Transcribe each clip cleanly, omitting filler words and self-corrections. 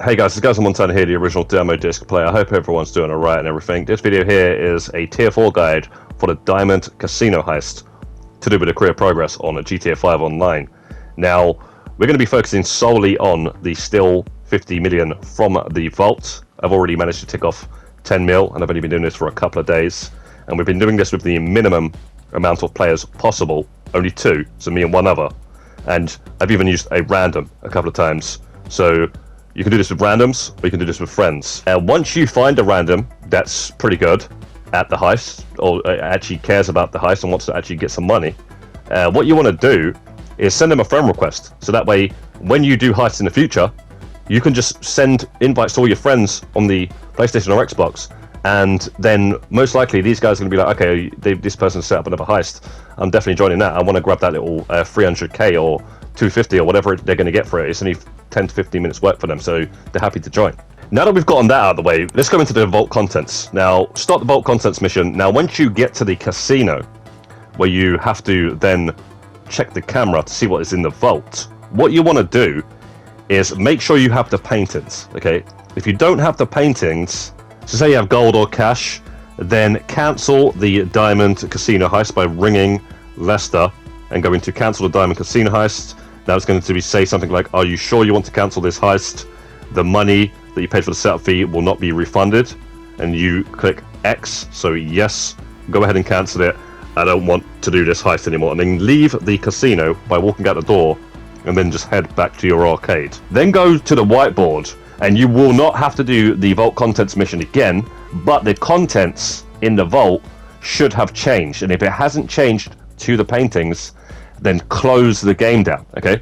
Hey guys, it's Guys Montana here, the original demo disc player. I hope everyone's doing alright and everything. This video here is a tier 4 guide for the Diamond Casino Heist to do with the career progress on a GTA 5 Online. Now, we're going to be focusing solely on the still 50 million from the vault. I've already managed to tick off 10 mil and I've only been doing this for a couple of days. And we've been doing this with the minimum amount of players possible, only 2, so me and one other. And I've even used a random a couple of times. So you can do this with randoms, or you can do this with friends. Once you find a random that's pretty good at the heist, or actually cares about the heist and wants to actually get some money, what you want to do is send them a friend request. So that way, when you do heists in the future, you can just send invites to all your friends on the PlayStation or Xbox, and then most likely these guys are going to be like, okay, this person set up another heist. I'm definitely joining that. I want to grab that little 300k or 250 or whatever they're going to get for it. It's only 10 to 15 minutes work for them, so they're happy to join. Now that we've gotten that out of the way, let's go into the vault contents. Now, start the vault contents mission. Now, once you get to the casino, where you have to then check the camera to see what is in the vault, what you want to do is make sure you have the paintings, okay? If you don't have the paintings, so say you have gold or cash, then cancel the Diamond Casino Heist by ringing Lester and going to cancel the Diamond Casino Heist. Now it's going to be say something like, are you sure you want to cancel this heist? The money that you paid for the setup fee will not be refunded. And you click X, so yes, go ahead and cancel it. I don't want to do this heist anymore. And then leave the casino by walking out the door and then just head back to your arcade. Then go to the whiteboard and you will not have to do the vault contents mission again, but the contents in the vault should have changed. And if it hasn't changed to the paintings, then close the game down, okay?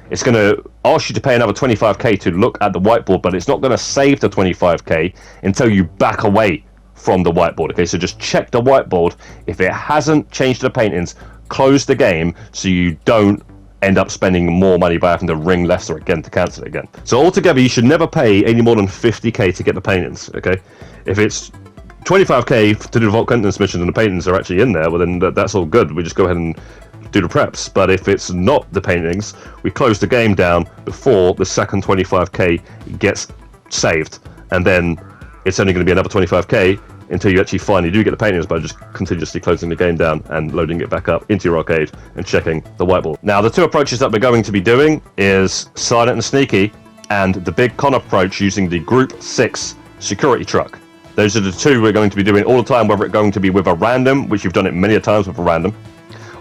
It's going to ask you to pay another 25k to look at the whiteboard, but it's not going to save the 25k until you back away from the whiteboard, okay? So just check the whiteboard. If it hasn't changed the paintings, close the game so you don't end up spending more money by having to ring Lester again to cancel it again. So altogether, you should never pay any more than 50k to get the paintings, okay? If it's 25k to do the vault contents mission and the paintings are actually in there, well then that's all good. We just go ahead and do the preps. But if it's not the paintings, we close the game down before the second 25k gets saved, and then it's only going to be another 25k until you actually finally do get the paintings by just continuously closing the game down and loading it back up into your arcade and checking the whiteboard. Now, the two approaches that we're going to be doing is silent and sneaky, and the big con approach using the Group 6 security truck. Those are the two we're going to be doing all the time, whether it's going to be with a random, which you've done it many a times with a random,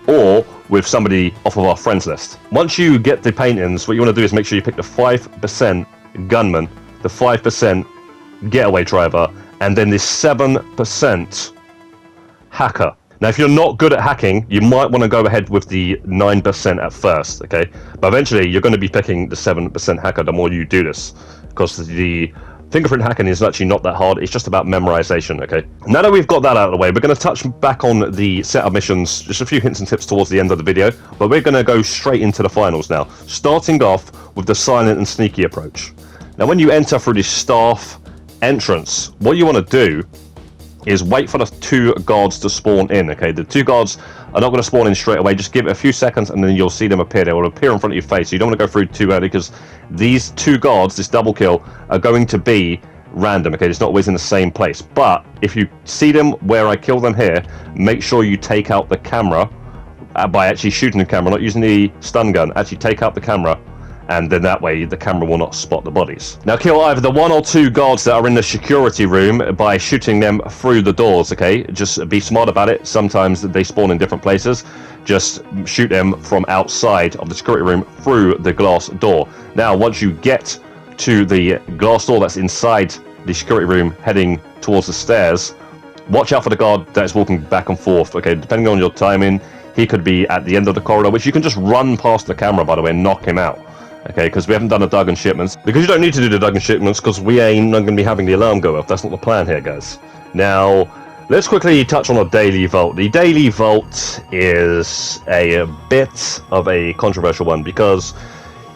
or with somebody off of our friends list. Once you get the paintings, what you want to do is make sure you pick the 5% gunman, the 5% getaway driver, and then the 7% hacker. Now, if you're not good at hacking, you might want to go ahead with the 9% at first, okay? But eventually, you're going to be picking the 7% hacker the more you do this, because the fingerprint hacking is actually not that hard. It's just about memorization, okay? Now that we've got that out of the way, we're going to touch back on the setup missions, just a few hints and tips towards the end of the video, but we're going to go straight into the finals now, starting off with the silent and sneaky approach. Now, when you enter through the staff entrance, what you want to do is wait for the 2 guards to spawn in, okay? The 2 guards are not going to spawn in straight away. Just give it a few seconds and then you'll see them appear. They will appear in front of your face. So you don't want to go through too early, because these 2 guards, this double kill, are going to be random, okay? It's not always in the same place. But if you see them where I kill them here, make sure you take out the camera by actually shooting the camera, not using the stun gun. Actually take out the camera, and then that way the camera will not spot the bodies. Now, kill either the 1 or 2 guards that are in the security room by shooting them through the doors, okay? Just be smart about it. Sometimes they spawn in different places. Just shoot them from outside of the security room through the glass door. Now, once you get to the glass door that's inside the security room heading towards the stairs, watch out for the guard that is walking back and forth, okay? Depending on your timing, he could be at the end of the corridor, which you can just run past the camera, by the way, and knock him out. Okay, because we haven't done the Duggan shipments. Because you don't need to do the Duggan shipments, because we ain't going to be having the alarm go off. That's not the plan here, guys. Now, let's quickly touch on the daily vault. The daily vault is a bit of a controversial one, because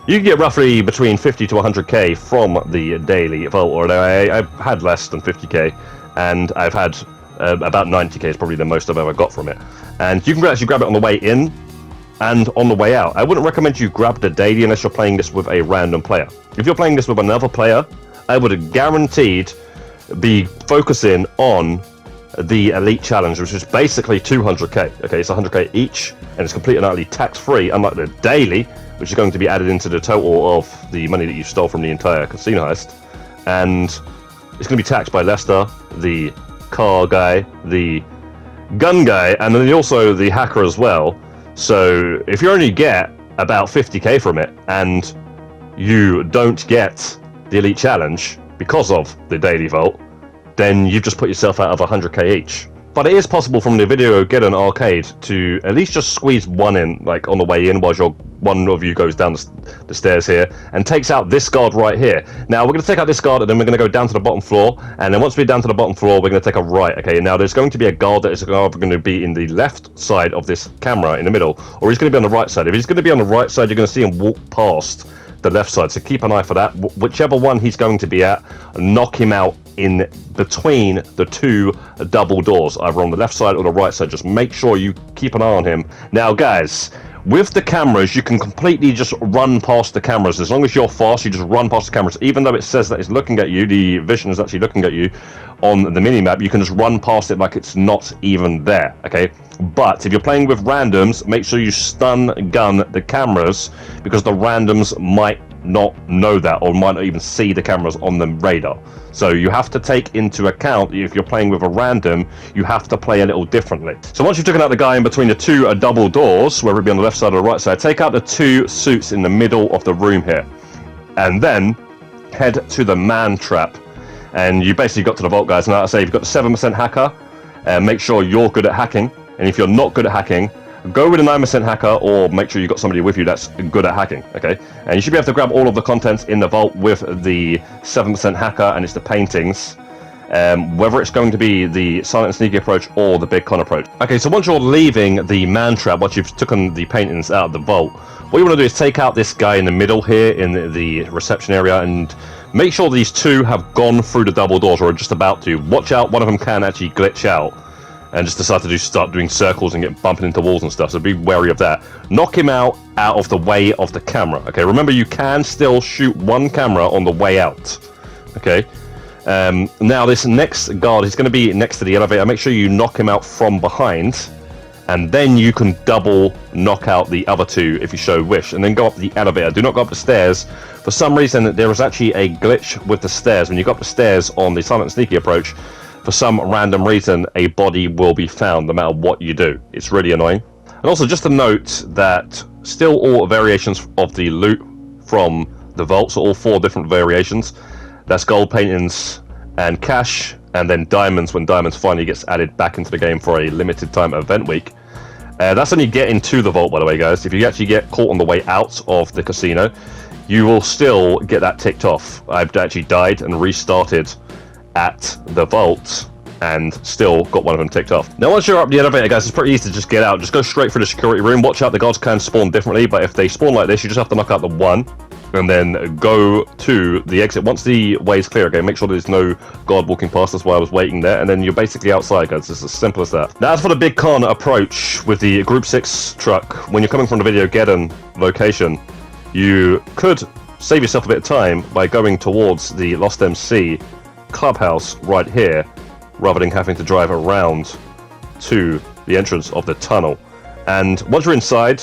you can get roughly between 50 to 100k from the daily vault, or I've had less than 50k, and I've had about 90k is probably the most I've ever got from it. And you can actually grab it on the way in, and on the way out. I wouldn't recommend you grab the daily unless you're playing this with a random player. If you're playing this with another player, I would have guaranteed be focusing on the Elite Challenge, which is basically 200k. Okay, it's 100k each, and it's completely and utterly tax-free, unlike the daily, which is going to be added into the total of the money that you stole from the entire casino heist. And it's going to be taxed by Lester, the car guy, the gun guy, and then also the hacker as well. So if you only get about 50k from it, and you don't get the Elite Challenge because of the daily vault, then you've just put yourself out of 100k each. But it is possible from the video get an arcade to at least just squeeze one in, like on the way in, while one of you goes down the stairs here and takes out this guard right here. Now we're going to take out this guard, and then we're going to go down to the bottom floor, and then once we're down to the bottom floor, we're going to take a right. Okay, now there's going to be a guard that is either going to be in the left side of this camera in the middle, or he's going to be on the right side. If he's going to be on the right side, you're going to see him walk past the left side, so keep an eye for that. Whichever one he's going to be at, knock him out in between the two double doors, either on the left side or the right side. Just make sure you keep an eye on him. Now guys, with the cameras, you can completely just run past the cameras. As long as you're fast, you just run past the cameras. Even though it says that it's looking at you, the vision is actually looking at you on the mini-map, you can just run past it like it's not even there, okay? But if you're playing with randoms, make sure you stun gun the cameras, because the randoms might not know that, or might not even see the cameras on the radar. So you have to take into account, if you're playing with a random, you have to play a little differently. So once you've taken out the guy in between the two double doors, whether it be on the left side or the right side, take out the two suits in the middle of the room here, and then head to the man trap. And you basically got to the vault, guys. And like I say, you've got the 7% hacker, make sure you're good at hacking. And if you're not good at hacking, go with a 9% hacker, or make sure you've got somebody with you that's good at hacking, okay? And you should be able to grab all of the contents in the vault with the 7% hacker, and it's the paintings. Whether it's going to be the silent and sneaky approach or the big con approach. Okay, so once you're leaving the man trap, once you've taken the paintings out of the vault, what you want to do is take out this guy in the middle here in the reception area, and make sure these two have gone through the double doors, or are just about to. Watch out, one of them can actually glitch out and just decide to start doing circles and get bumping into walls and stuff, so be wary of that. Knock him out of the way of the camera, okay? Remember, you can still shoot one camera on the way out, okay? Now this next guard, he's going to be next to the elevator. Make sure you knock him out from behind, and then you can double knock out the other two if you so wish, and then go up the elevator. Do not go up the stairs. For some reason, there is actually a glitch with the stairs. When you go up the stairs on the silent and sneaky approach, for some random reason, a body will be found no matter what you do. It's really annoying. And also, just to note that still all variations of the loot from the vault, so all 4 different variations. That's gold paintings and cash, and then diamonds when diamonds finally gets added back into the game for a limited time event week. That's when you get into the vault, by the way, guys. If you actually get caught on the way out of the casino, you will still get that ticked off. I've actually died and restarted at the vault and still got one of them ticked off. Now once you're up the elevator, guys, it's pretty easy to just get out. Just go straight through the security room. Watch out, the guards can spawn differently, but if they spawn like this, you just have to knock out the one and then go to the exit. Once the way is clear, okay, make sure there's no guard walking past. That's why I was waiting there, and then you're basically outside, guys. It's as simple as that. Now as for the big con approach with the group 6 truck, when you're coming from the Videogeddon location, you could save yourself a bit of time by going towards the Lost MC clubhouse right here, rather than having to drive around to the entrance of the tunnel. And once you're inside,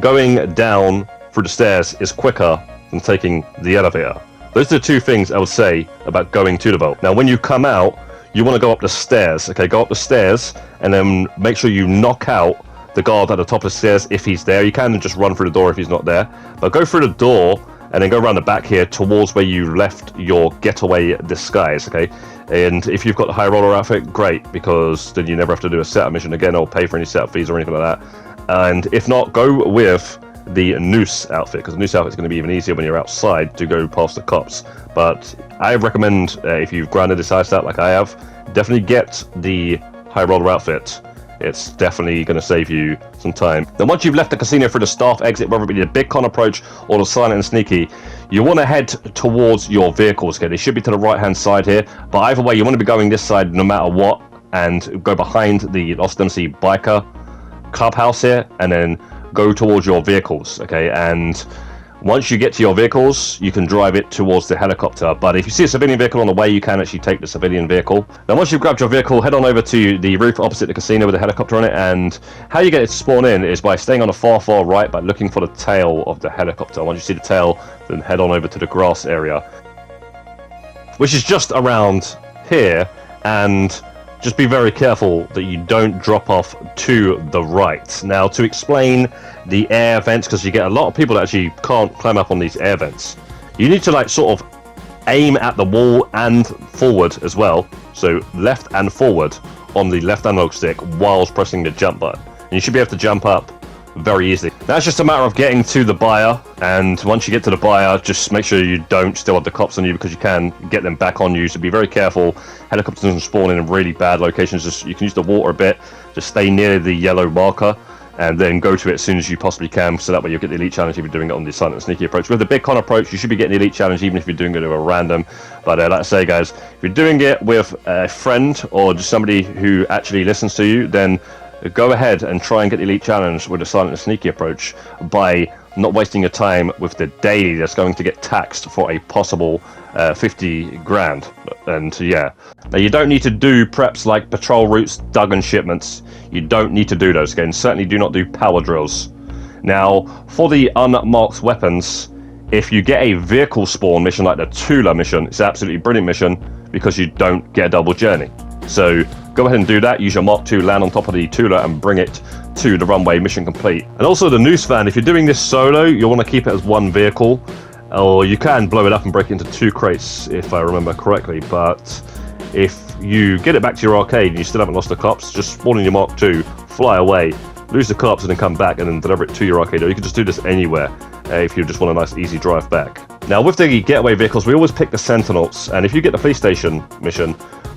going down through the stairs is quicker than taking the elevator. Those are the 2 things I would say about going to the vault. Now when you come out, you want to go up the stairs, okay? Go up the stairs and then make sure you knock out the guard at the top of the stairs if he's there. You can just run through the door if he's not there, but go through the door and then go around the back here towards where you left your getaway disguise, okay? And if you've got the high roller outfit, great, because then you never have to do a setup mission again or pay for any setup fees or anything like that. And if not, go with the noose outfit, because the noose outfit is going to be even easier when you're outside to go past the cops. But I recommend, if you've grinded this heist out like I have, definitely get the high roller outfit. It's definitely going to save you some time. Then once you've left the casino through the staff exit, whether it be the big con approach or the silent and sneaky, you want to head towards your vehicles. Okay, they should be to the right hand side here, but either way you want to be going this side no matter what, and go behind the Lost MC biker clubhouse here, and then go towards your vehicles, okay? And once you get to your vehicles, you can drive it towards the helicopter. But if you see a civilian vehicle on the way, you can actually take the civilian vehicle. Now, once you've grabbed your vehicle, head on over to the roof opposite the casino with a helicopter on it. And how you get it to spawn in is by staying on the far right, but looking for the tail of the helicopter. Once you see the tail, then head on over to the grass area, which is just around here. And just be very careful that you don't drop off to the right. Now, to explain the air vents, because you get a lot of people that actually can't climb up on these air vents, you need to like sort of aim at the wall and forward as well. So left and forward on the left analog stick whilst pressing the jump button. And you should be able to jump up very easily. Now it's just a matter of getting to the buyer, and once you get to the buyer, just make sure you don't still have the cops on you, because you can get them back on you, so be very careful. Helicopters can spawn in really bad locations. Just you can use the water a bit, just stay near the yellow marker and then go to it as soon as you possibly can, so that way you'll get the elite challenge if you're doing it on the silent and sneaky approach. With the big con approach, you should be getting the elite challenge even if you're doing it with a random. But like I say, guys, if you're doing it with a friend or just somebody who actually listens to you, then go ahead and try and get the elite challenge with a silent and sneaky approach by not wasting your time with the daily that's going to get taxed for a possible 50 grand. And yeah, now you don't need to do preps like patrol routes, dug and shipments. You don't need to do those again. Certainly do not do power drills. Now, for the unmarked weapons, if you get a vehicle spawn mission like the Tula mission, it's an absolutely brilliant mission because you don't get a double journey. So go ahead and do that. Use your Mark II, land on top of the Tula and bring it to the runway. Mission complete. And also the noose van, if you're doing this solo, you'll want to keep it as one vehicle, or you can blow it up and break it into 2 crates if I remember correctly. But if you get it back to your arcade and you still haven't lost the cops, just spawn in your Mark II, fly away, lose the cops and then come back and then deliver it to your arcade. Or you can just do this anywhere if you just want a nice easy drive back. Now with the getaway vehicles, we always pick the Sentinels, and if you get the police station mission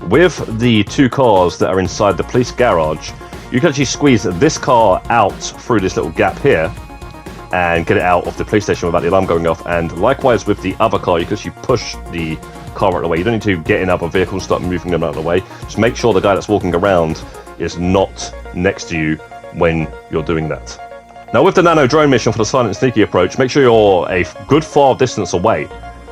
with the 2 cars that are inside the police garage, you can actually squeeze this car out through this little gap here and get it out of the police station without the alarm going off. And likewise with the other car, you can actually push the car out of the way. You don't need to get in other vehicles and start moving them out of the way. Just make sure the guy that's walking around is not next to you when you're doing that. Now with the nano drone mission for the silent and sneaky approach, make sure you're a good far distance away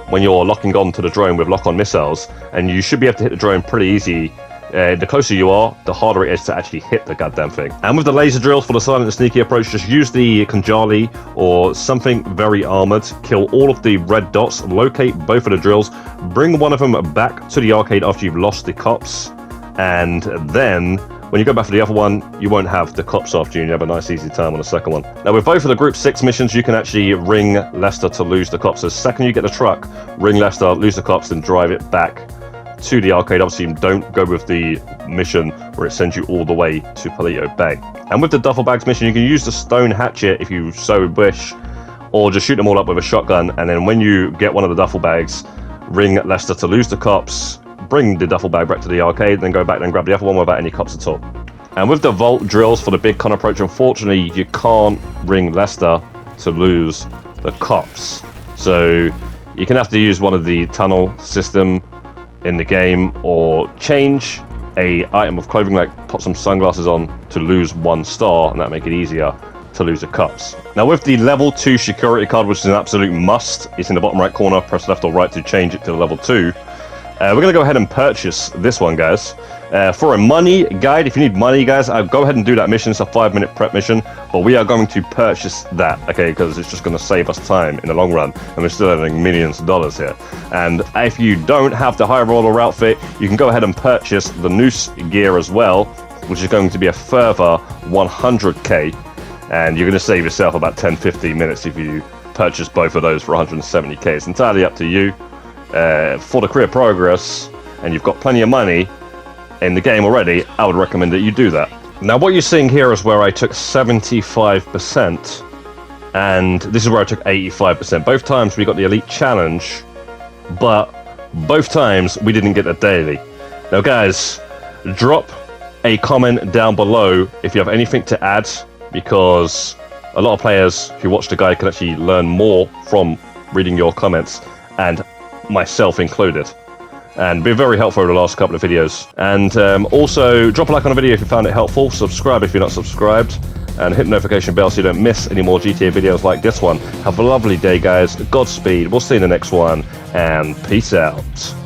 when you're locking on to the drone with lock-on missiles, and you should be able to hit the drone pretty easy. The closer you are, the harder it is to actually hit the goddamn thing. And with the laser drills for the silent and sneaky approach, just use the Kanjali or something very armored, kill all of the red dots, locate both of the drills, bring one of them back to the arcade after you've lost the cops, and then when you go back for the other one, you won't have the cops after you, and you have a nice easy time on the second one. Now with both of the group 6 missions, you can actually ring Lester to lose the cops. So the second you get the truck, ring Lester, lose the cops, and drive it back to the arcade. Obviously don't go with the mission where it sends you all the way to Palito Bay. And with the duffel bags mission, you can use the stone hatchet if you so wish, or just shoot them all up with a shotgun, and then when you get one of the duffel bags, ring Lester to lose the cops, bring the duffel bag back to the arcade, then go back and grab the other one without any cops at all. And with the vault drills for the big con approach, unfortunately you can't ring Lester to lose the cops, so you can have to use one of the tunnel system in the game, or change a item of clothing, like put some sunglasses on to lose 1 star, and that make it easier to lose the cops. Now with the level 2 security card, which is an absolute must, it's in the bottom right corner, press left or right to change it to level 2. We're going to go ahead and purchase this one, guys. For a money guide, if you need money, guys, go ahead and do that mission. It's a 5-minute prep mission, but we are going to purchase that, okay, because it's just going to save us time in the long run, and we're still earning millions of dollars here. And if you don't have the high roller outfit, you can go ahead and purchase the noose gear as well, which is going to be a further 100k, and you're going to save yourself about 10-15 minutes if you purchase both of those for 170k. It's entirely up to you. For the career progress, and you've got plenty of money in the game already, I would recommend that you do that. Now what you're seeing here is where I took 75%, and this is where I took 85%. Both times we got the elite challenge, but both times we didn't get the daily. Now guys, drop a comment down below if you have anything to add, because a lot of players who watch the guide can actually learn more from reading your comments, and myself included, and been very helpful over the last couple of videos. And also drop a like on the video if you found it helpful, subscribe if you're not subscribed, and hit the notification bell so you don't miss any more GTA videos like this one. Have a lovely day, guys. Godspeed. We'll see you in the next one, and peace out.